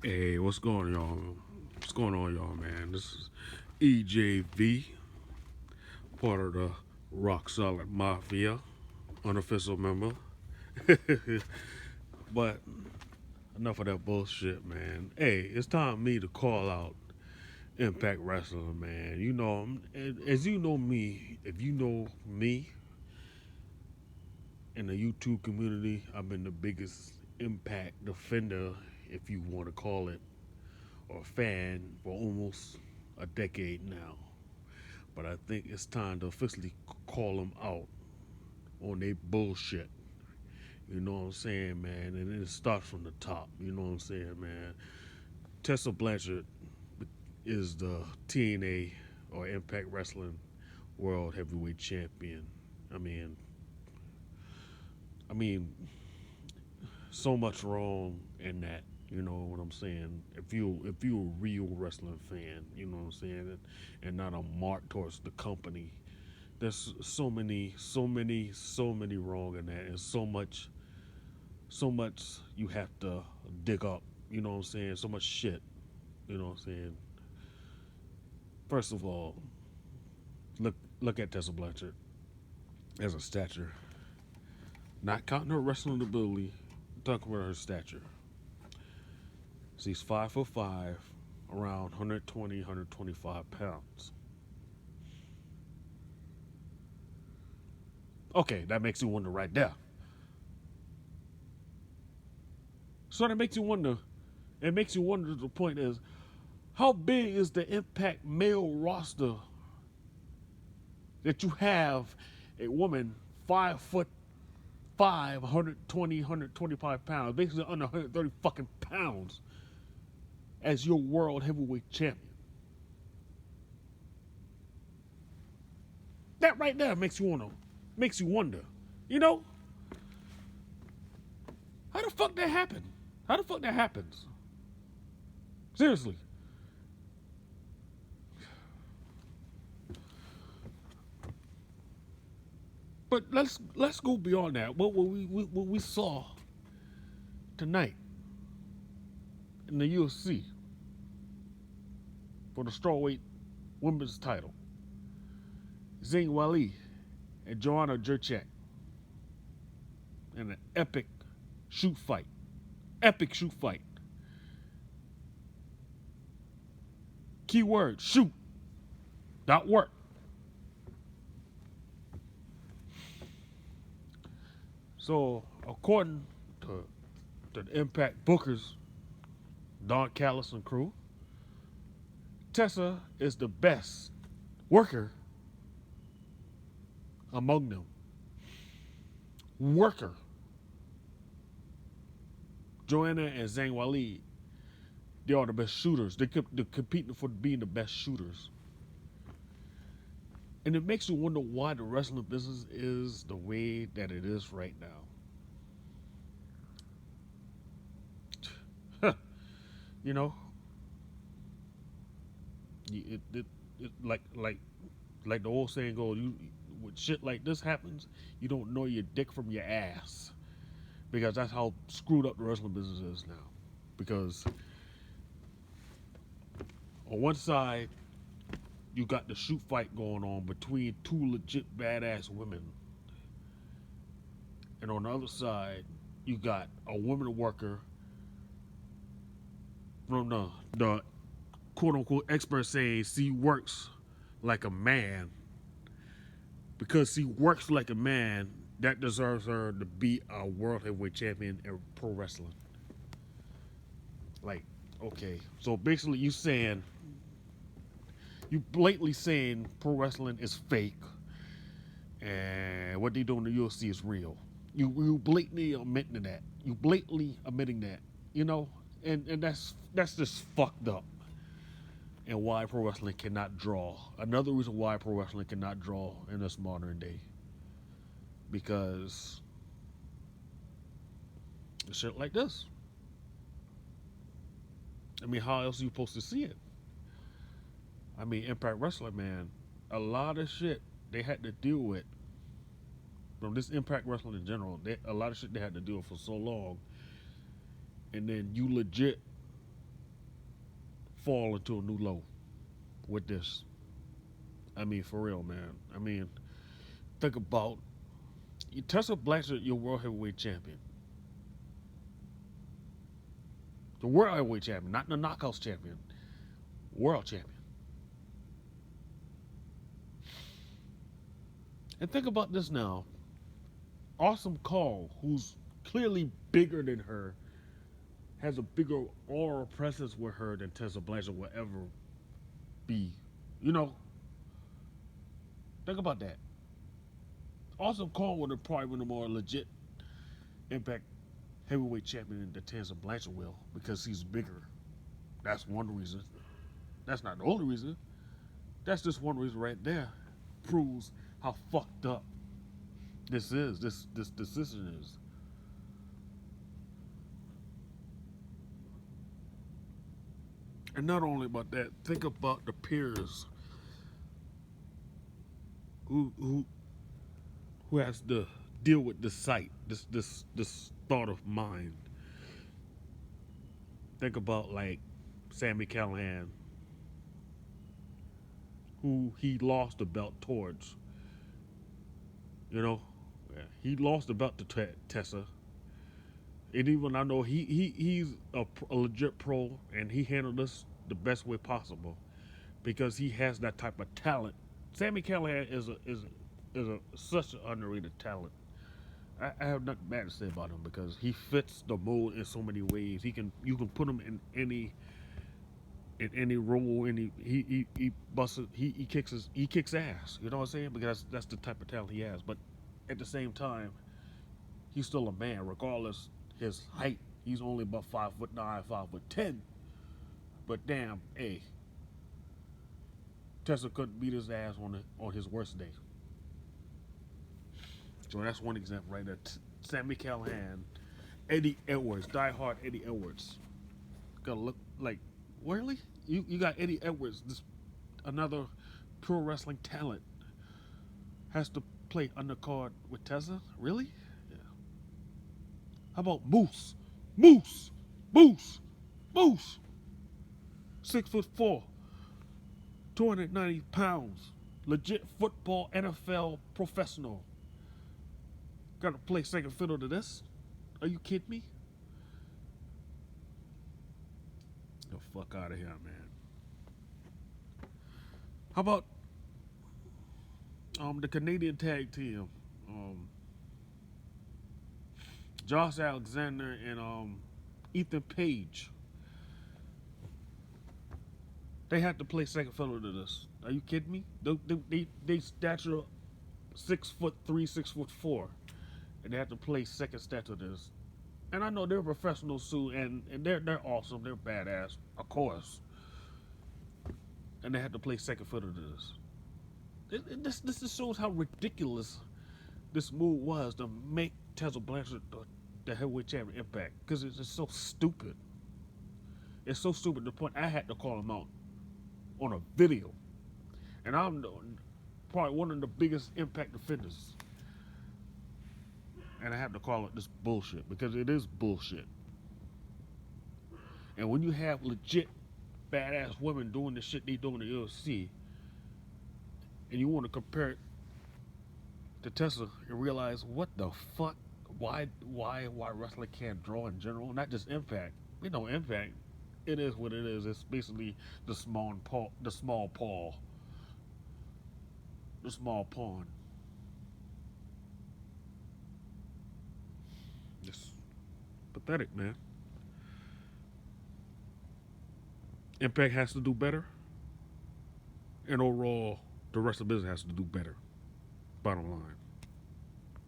Hey, what's going on, y'all? What's going on, y'all, man? This is EJV, part of the Rock Solid Mafia, unofficial member. But enough of that bullshit, man. Hey, it's time for me to call out Impact Wrestling, man. As you know me, if you know me in the YouTube community, I've been the biggest Impact defender, if you want to call it, or fan for almost a decade now. But I think it's time to officially call them out on their bullshit. You know what I'm saying, man? And it starts from the top. You know what I'm saying, man? Tessa Blanchard is the TNA or Impact Wrestling World Heavyweight Champion. I mean, I mean, so much wrong in that. You know what I'm saying? If you a real wrestling fan, you know what I'm saying, and not a mark towards the company. There's so many wrong in that, and so much you have to dig up. You know what I'm saying? So much shit. You know what I'm saying? First of all, look at Tessa Blanchard as a stature, not counting her wrestling ability. Talking about her stature. She's 5'5", around 120, 125 pounds. Okay, that makes you wonder right there. So that makes you wonder. It makes you wonder. The point is, how big is the Impact male roster that you have a woman 5'5", 120, 125 pounds, basically under 130 fucking pounds, as your world heavyweight champion? That right there makes you wonder. You know, how the fuck that happened? How the fuck that happens? Seriously. But let's go beyond that. What we saw tonight in the UFC for the strawweight women's title, Zing Wali and Joanna Jurchak in an shoot fight. Epic shoot fight. Keyword shoot, not work. So according to the Impact Bookers, Don Callis and crew, Tessa is the best worker among them. Worker. Joanna and Zhang Wali, they are the best shooters. They're competing for being the best shooters. And it makes you wonder why the wrestling business is the way that it is right now. You know, like the old saying goes, you when shit like this happens, you don't know your dick from your ass, because that's how screwed up the wrestling business is now. Because on one side, you got the shoot fight going on between two legit badass women, and on the other side, you got a woman worker from the quote unquote expert saying she works like a man. Because she works like a man, that deserves her to be a world heavyweight champion in pro wrestling. Like, okay, so basically you blatantly saying pro wrestling is fake, and what they do in the UFC is real. You blatantly admitting that. You blatantly admitting that. You know, and that's just fucked up. And why pro wrestling cannot draw. Another reason why pro wrestling cannot draw in this modern day, because shit like this. I mean, how else are you supposed to see it? I mean, Impact Wrestling, man, a lot of shit they had to deal with from this Impact Wrestling in general. A lot of shit they had to deal with for so long, and then you legit fall into a new low with this. I mean, for real, man. I mean, think about Tessa Blanchard, your world heavyweight champion, the world heavyweight champion, not the knockouts champion, world champion. And think about this now. Awesome Call, who's clearly bigger than her, has a bigger aura presence with her than Tessa Blanchard will ever be. You know, think about that. Awesome Call would have probably been a more legit Impact heavyweight champion than Tessa Blanchard will because he's bigger. That's one reason. That's not the only reason. That's just one reason right there. Proves how fucked up this is. This decision is. And not only about that, think about the peers who who who has to deal with this sight, this thought of mine. Think about like Sammy Callahan, who he lost the belt towards. You know, he lost the belt to Tessa. And even I know he's a legit pro, and he handled this the best way possible because he has that type of talent. Sammy Callahan is such an underrated talent. I have nothing bad to say about him because he fits the mold in so many ways. You can put him in any role, he busts he kicks ass. You know what I'm saying? Because that's the type of talent he has. But at the same time, he's still a man, regardless his height. He's only about 5'9", 5'10". But damn, hey, Tessa couldn't beat his ass on his worst day. So that's one example right there. Sammy Callahan, Eddie Edwards, diehard Eddie Edwards. Gotta look like, really? You got Eddie Edwards, this another pro wrestling talent, has to play undercard with Tessa? Really? Yeah. How about Moose? Moose! Moose! Moose! 6'4", 290 pounds, legit football NFL professional. Got to play second fiddle to this? Are you kidding me? The fuck out of here, man. How about the Canadian tag team? Josh Alexander and Ethan Page. They had to play second fiddle to this. Are you kidding me? They stature 6'3", 6'4", and they have to play second stature to this. And I know they're professionals too, and they're awesome. They're badass, of course. And they had to play second fiddle to this. This just shows how ridiculous this move was to make Tessa Blanchard the heavyweight champion Impact, because it's just so stupid. It's so stupid to the point I had to call him out on a video, and I'm probably one of the biggest Impact defenders, and I have to call it this bullshit because it is bullshit. And when you have legit badass women doing the shit they do in the UFC, and you want to compare it to Tessa and realize what the fuck, why wrestling can't draw in general, not just Impact. We know Impact. It is what it is. It's basically the small paw, the small pawn. Just pathetic, man. Impact has to do better, and overall, the rest of the business has to do better. Bottom line.